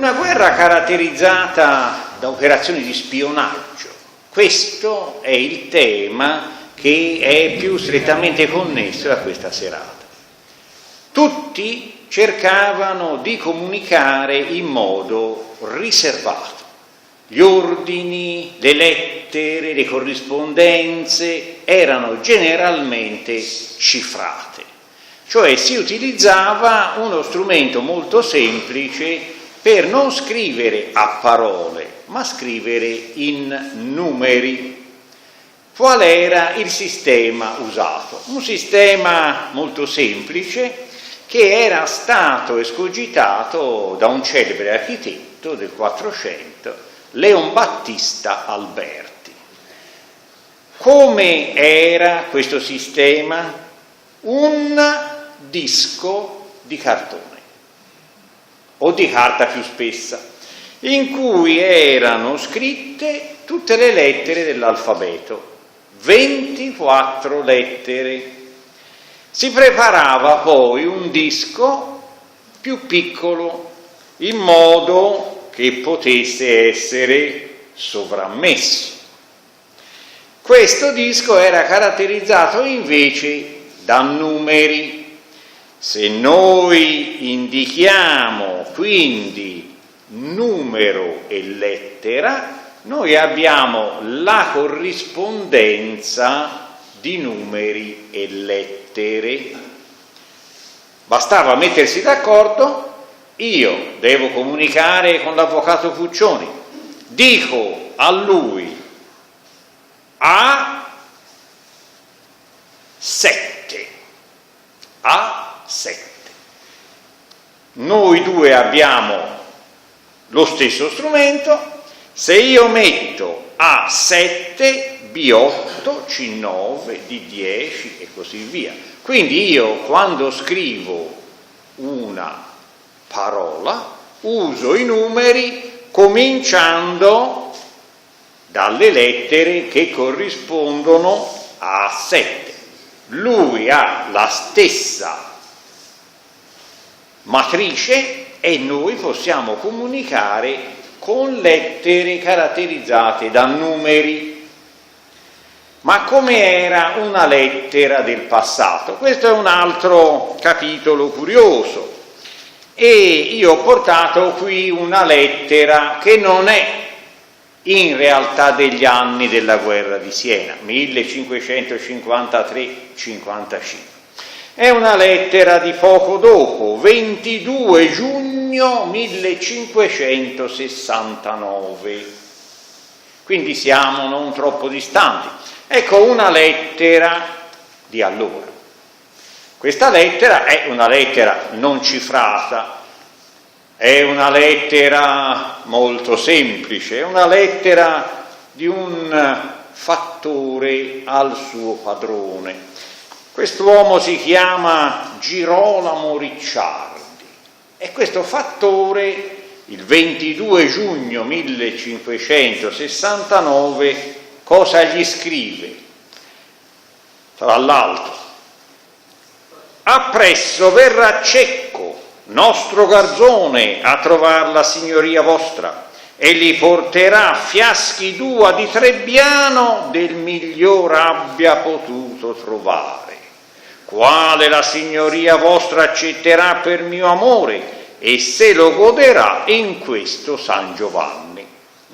Una guerra caratterizzata da operazioni di spionaggio. Questo è il tema che è più strettamente connesso a questa serata. Tutti cercavano di comunicare in modo riservato. Gli ordini, le lettere, le corrispondenze erano generalmente cifrate, cioè si utilizzava uno strumento molto semplice per non scrivere a parole, ma scrivere in numeri. Qual era il sistema usato? Un sistema molto semplice che era stato escogitato da un celebre architetto del 400, Leon Battista Alberti. Come era questo sistema? Un disco di cartone o di carta più spessa, in cui erano scritte tutte le lettere dell'alfabeto, 24 lettere. Si preparava poi un disco più piccolo, in modo che potesse essere sovrammesso. Questo disco era caratterizzato invece da numeri. Se noi indichiamo quindi numero e lettera, noi abbiamo la corrispondenza di numeri e lettere. Bastava mettersi d'accordo. Io devo comunicare con l'avvocato Puccioni, dico a lui A7, noi due abbiamo lo stesso strumento. Se io metto A7, B8, C9, D10 e così via. Quindi io quando scrivo una parola uso i numeri cominciando dalle lettere che corrispondono a A7. Lui ha la stessa matrice e noi possiamo comunicare con lettere caratterizzate da numeri. Ma come era una lettera del passato? Questo è un altro capitolo curioso. E io ho portato qui una lettera che non è in realtà degli anni della guerra di Siena, 1553-55. È una lettera di poco dopo, 22 giugno 1569. Quindi siamo non troppo distanti. Ecco una lettera di allora. Questa lettera è una lettera non cifrata, è una lettera molto semplice, è una lettera di un fattore al suo padrone. Quest'uomo si chiama Girolamo Ricciardi e questo fattore, il 22 giugno 1569, cosa gli scrive? Tra l'altro, appresso verrà Cecco, nostro garzone, a trovar la signoria vostra, e li porterà fiaschi d'ua di Trebbiano del miglior abbia potuto trovare, quale la signoria vostra accetterà per mio amore, e se lo goderà in questo San Giovanni.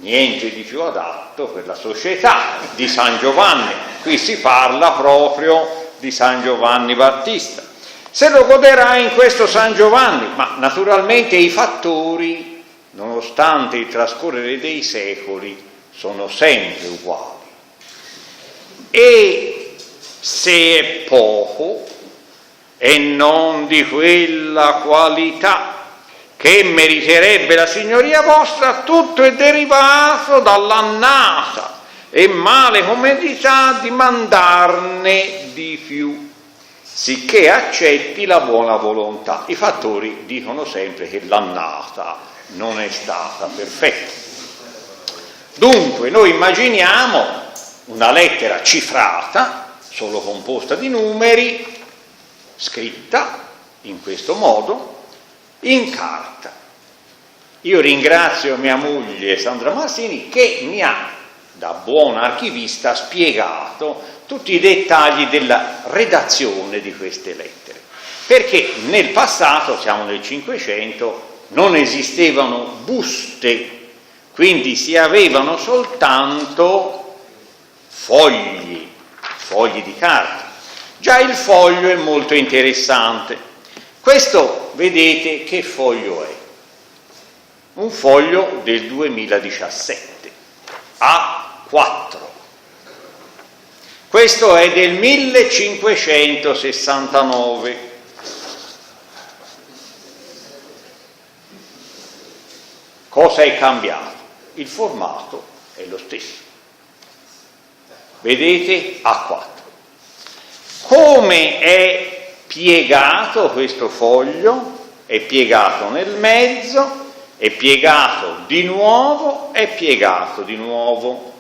Niente di più adatto per la società di San Giovanni. Qui si parla proprio di San Giovanni Battista. Se lo goderà in questo San Giovanni, ma naturalmente i fattori, nonostante il trascorrere dei secoli, sono sempre uguali. E se è poco e non di quella qualità che meriterebbe la signoria vostra, tutto è derivato dall'annata e male comodità di mandarne di più, sicché accetti la buona volontà. I fattori dicono sempre che l'annata non è stata perfetta. Dunque noi immaginiamo una lettera cifrata, solo composta di numeri, scritta in questo modo, in carta. Io ringrazio mia moglie Sandra Marsini che mi ha, da buona archivista, spiegato tutti i dettagli della redazione di queste lettere, perché nel passato, siamo nel Cinquecento, non esistevano buste, quindi si avevano soltanto fogli di carta. Già il foglio è molto interessante. Questo, vedete, che foglio è? Un foglio del 2017, A4. Questo è del 1569. Cosa è cambiato? Il formato è lo stesso. Vedete? A4. Come è piegato questo foglio? È piegato nel mezzo, è piegato di nuovo, è piegato di nuovo.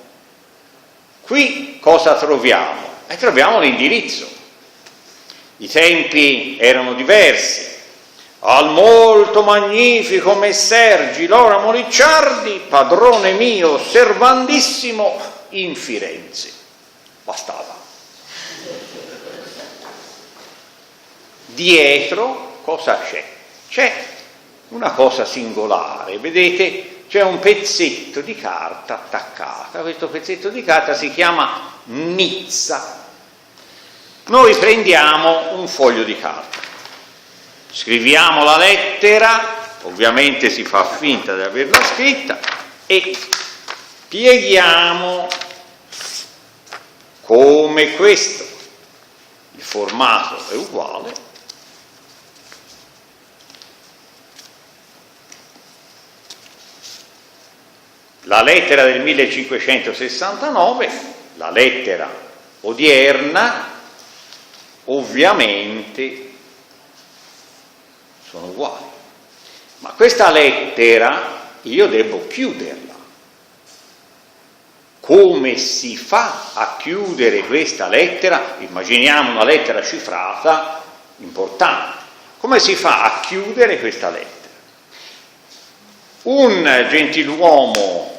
Qui cosa troviamo? Troviamo l'indirizzo. I tempi erano diversi. Al molto magnifico Messer Girolamo Licciardi, padrone mio servandissimo in Firenze. Bastava. Dietro cosa c'è? C'è una cosa singolare, vedete? C'è un pezzetto di carta attaccata, questo pezzetto di carta si chiama nizza. Noi prendiamo un foglio di carta, scriviamo la lettera, ovviamente si fa finta di averla scritta, e pieghiamo come questo. Il formato è uguale. La lettera del 1569, la lettera odierna, ovviamente sono uguali. Ma questa lettera io devo chiuderla. Come si fa a chiudere questa lettera? Immaginiamo una lettera cifrata importante. Come si fa a chiudere questa lettera? Un gentiluomo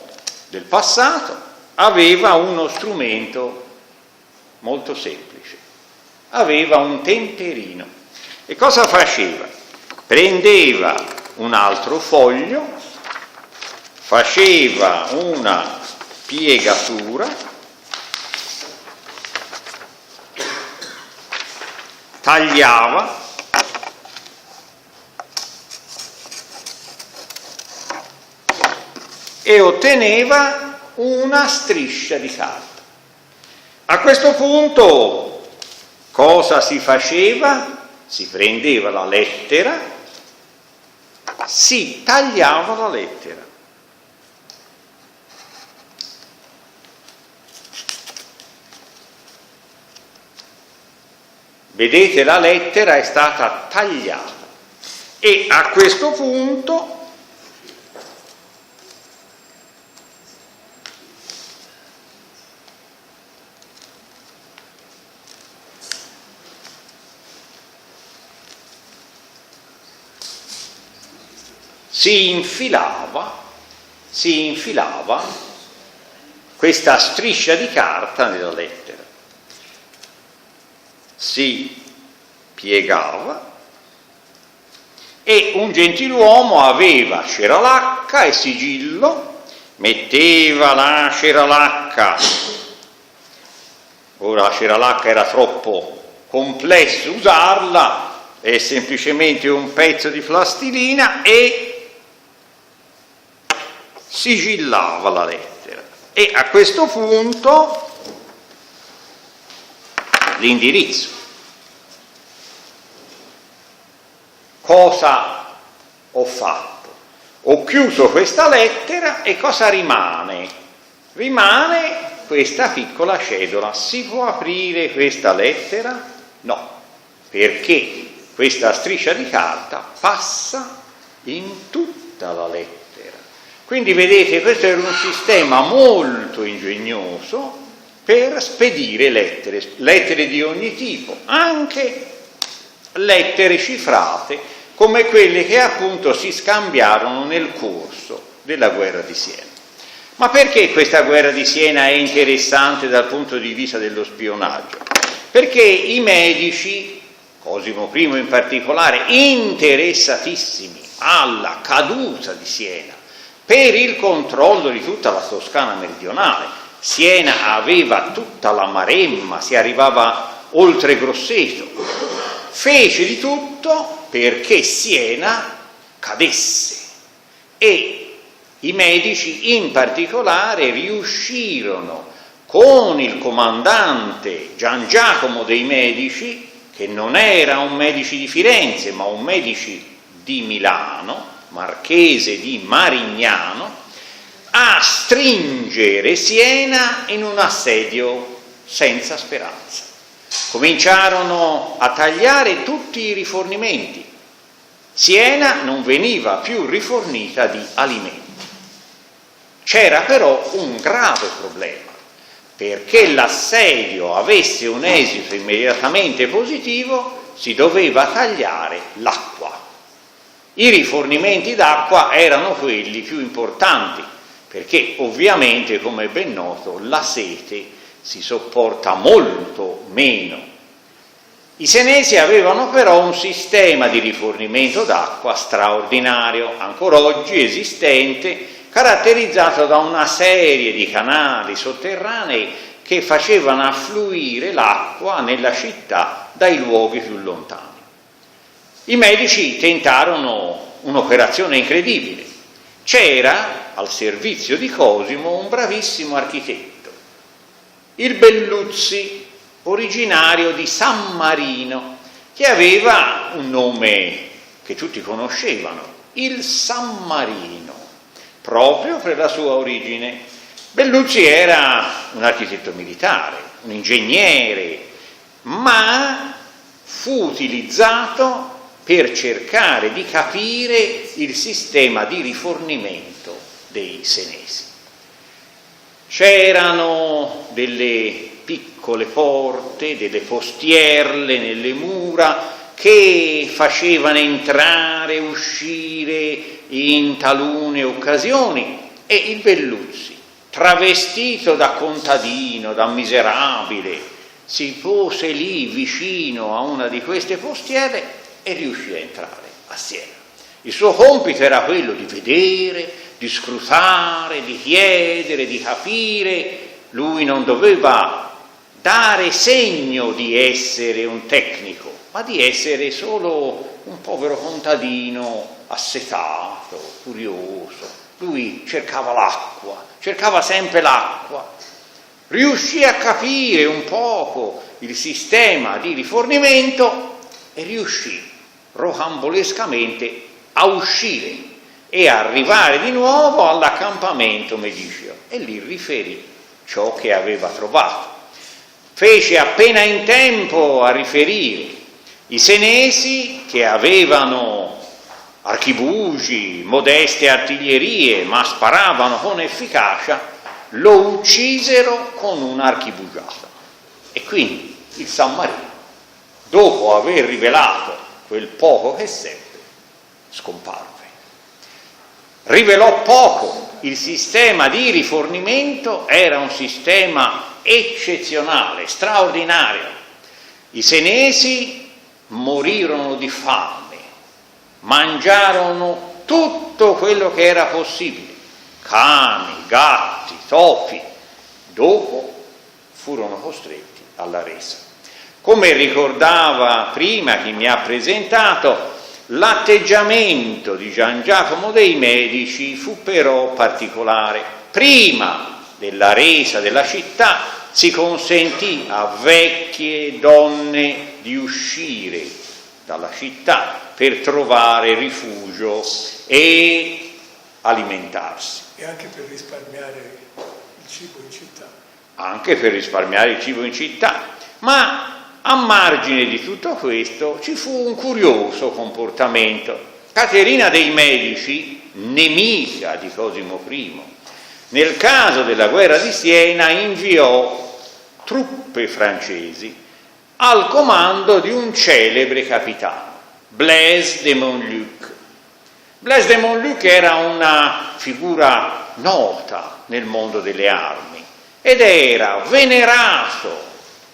del passato aveva uno strumento molto semplice, aveva un temperino. E cosa faceva? Prendeva un altro foglio, faceva una piegatura, tagliava, e otteneva una striscia di carta. A questo punto cosa si faceva? Si prendeva la lettera, si tagliava la lettera. Vedete, la lettera è stata tagliata e a questo punto si infilava questa striscia di carta nella lettera, si piegava e un gentiluomo aveva ceralacca e sigillo, metteva la ceralacca, ora la ceralacca era troppo complesso usarla, è semplicemente un pezzo di plastilina, e sigillava la lettera. E a questo punto l'indirizzo. Cosa ho fatto? Ho chiuso questa lettera e cosa rimane? Rimane questa piccola cedola. Si può aprire questa lettera? No, perché questa striscia di carta passa in tutta la lettera. Quindi vedete, questo era un sistema molto ingegnoso per spedire lettere di ogni tipo, anche lettere cifrate come quelle che appunto si scambiarono nel corso della guerra di Siena. Ma perché questa guerra di Siena è interessante dal punto di vista dello spionaggio? Perché i Medici, Cosimo I in particolare, interessatissimi alla caduta di Siena per il controllo di tutta la Toscana meridionale. Siena aveva tutta la Maremma, si arrivava oltre Grosseto, fece di tutto perché Siena cadesse e i Medici in particolare riuscirono con il comandante Gian Giacomo dei Medici, che non era un Medici di Firenze ma un Medici di Milano, marchese di Marignano, a stringere Siena in un assedio senza speranza. Cominciarono a tagliare tutti i rifornimenti. Siena non veniva più rifornita di alimenti. C'era però un grave problema: perché l'assedio avesse un esito immediatamente positivo si doveva tagliare l'acqua. I rifornimenti d'acqua erano quelli più importanti, perché ovviamente, come è ben noto, la sete si sopporta molto meno. I senesi avevano però un sistema di rifornimento d'acqua straordinario, ancora oggi esistente, caratterizzato da una serie di canali sotterranei che facevano affluire l'acqua nella città dai luoghi più lontani. I Medici tentarono un'operazione incredibile. C'era al servizio di Cosimo un bravissimo architetto, il Belluzzi, originario di San Marino, che aveva un nome che tutti conoscevano, il San Marino, proprio per la sua origine. Belluzzi era un architetto militare, un ingegnere, ma fu utilizzato per cercare di capire il sistema di rifornimento dei senesi. C'erano delle piccole porte, delle postierle nelle mura che facevano entrare e uscire in talune occasioni, e il Belluzzi, travestito da contadino, da miserabile, si pose lì vicino a una di queste postiere e riuscì a entrare a Siena. Il suo compito era quello di vedere, di scrutare, di chiedere, di capire. Lui non doveva dare segno di essere un tecnico, ma di essere solo un povero contadino assetato, curioso. Lui cercava l'acqua, cercava sempre l'acqua. Riuscì a capire un poco il sistema di rifornimento e riuscì rocambolescamente a uscire e arrivare di nuovo all'accampamento mediceo, e lì riferì ciò che aveva trovato. Fece appena in tempo a riferire. I senesi, che avevano archibugi, modeste artiglierie, ma sparavano con efficacia, lo uccisero con un'archibugiata. E quindi il San Marino, dopo aver rivelato quel poco che seppe, scomparve. Rivelò poco. Il sistema di rifornimento era un sistema eccezionale, straordinario. I senesi morirono di fame, mangiarono tutto quello che era possibile, cani, gatti, topi. Dopo furono costretti alla resa. Come ricordava prima chi mi ha presentato, l'atteggiamento di Gian Giacomo dei Medici fu però particolare. Prima della resa della città si consentì a vecchie donne di uscire dalla città per trovare rifugio e alimentarsi. E anche per risparmiare il cibo in città. Anche per risparmiare il cibo in città. Ma a margine di tutto questo ci fu un curioso comportamento. Caterina dei Medici, nemica di Cosimo I, nel caso della guerra di Siena inviò truppe francesi al comando di un celebre capitano, Blaise de Montluc. Blaise de Montluc era una figura nota nel mondo delle armi ed era venerato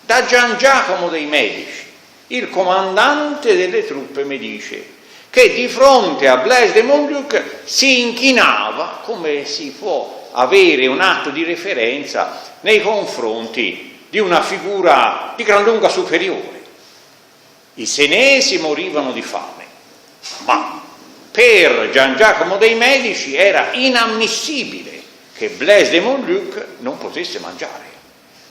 da Gian Giacomo dei Medici, il comandante delle truppe medicie, che di fronte a Blaise de Montluc si inchinava, come si può avere un atto di reverenza nei confronti di una figura di gran lunga superiore. I senesi morivano di fame, ma per Gian Giacomo dei Medici era inammissibile che Blaise de Montluc non potesse mangiare.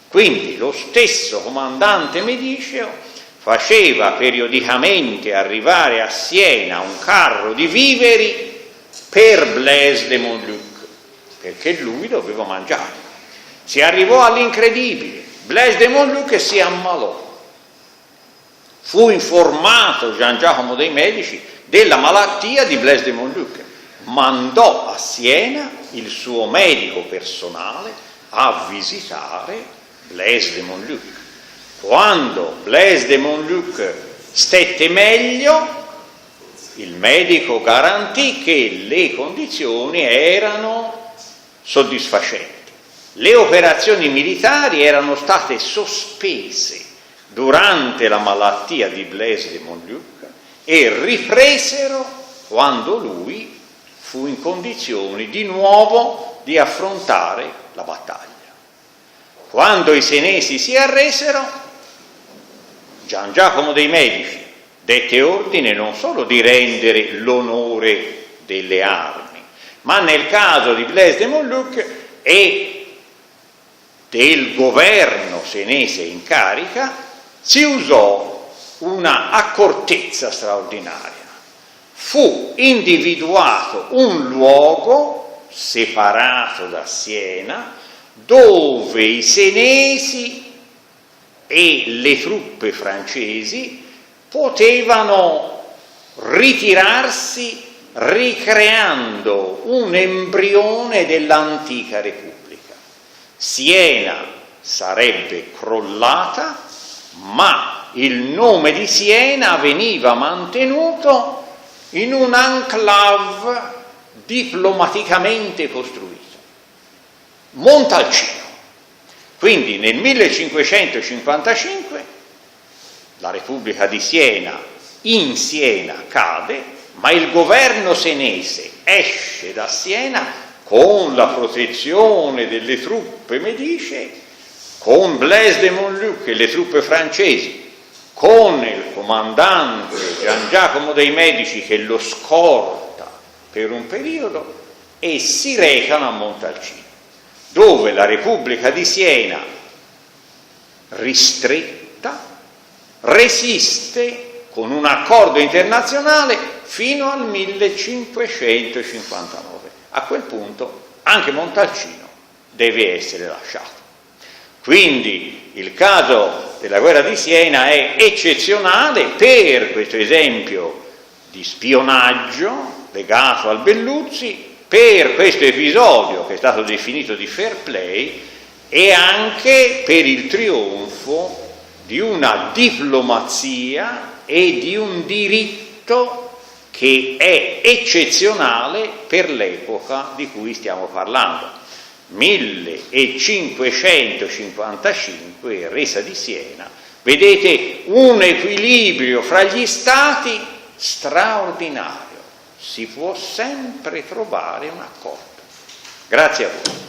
Quindi lo stesso comandante mediceo faceva periodicamente arrivare a Siena un carro di viveri per Blaise de Montluc, perché lui doveva mangiare. Si arrivò all'incredibile: Blaise de Montluc si ammalò. Fu informato Gian Giacomo dei Medici della malattia di Blaise de Montluc, mandò a Siena il suo medico personale a visitare Blaise de Montluc. Quando Blaise de Montluc stette meglio, il medico garantì che le condizioni erano soddisfacenti. Le operazioni militari erano state sospese durante la malattia di Blaise de Montluc e ripresero quando lui fu in condizioni di nuovo di affrontare la battaglia. Quando i senesi si arresero, Gian Giacomo dei Medici dette ordine non solo di rendere l'onore delle armi, ma nel caso di Blaise de Montluc e del governo senese in carica si usò una accortezza straordinaria. Fu individuato un luogo separato da Siena dove i senesi e le truppe francesi potevano ritirarsi ricreando un embrione dell'antica Repubblica. Siena sarebbe crollata, ma il nome di Siena veniva mantenuto in un enclave diplomaticamente costruito, Montalcino. Quindi nel 1555 la Repubblica di Siena in Siena cade, ma il governo senese esce da Siena con la protezione delle truppe medicie, con Blaise de Montluc e le truppe francesi, con il comandante Gian Giacomo dei Medici che lo scorta per un periodo, e si recano a Montalcino, dove la Repubblica di Siena, ristretta, resiste con un accordo internazionale fino al 1559. A quel punto anche Montalcino deve essere lasciato. Quindi il caso della guerra di Siena è eccezionale per questo esempio di spionaggio legato al Belluzzi, per questo episodio che è stato definito di fair play e anche per il trionfo di una diplomazia e di un diritto che è eccezionale per l'epoca di cui stiamo parlando. 1555, resa di Siena, vedete un equilibrio fra gli stati straordinario. Si può sempre trovare un accordo. Grazie a voi.